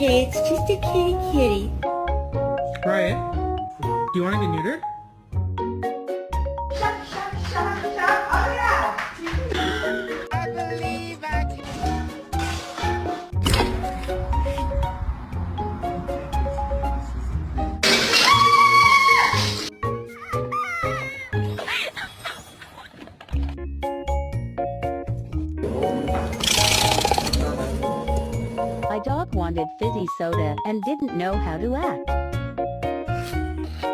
okay. It's just a kitty kitty. Right. Do you want to get neutered? Shut. Oh yeah. I believe I can. My dog wanted fizzy soda and didn't know how to act.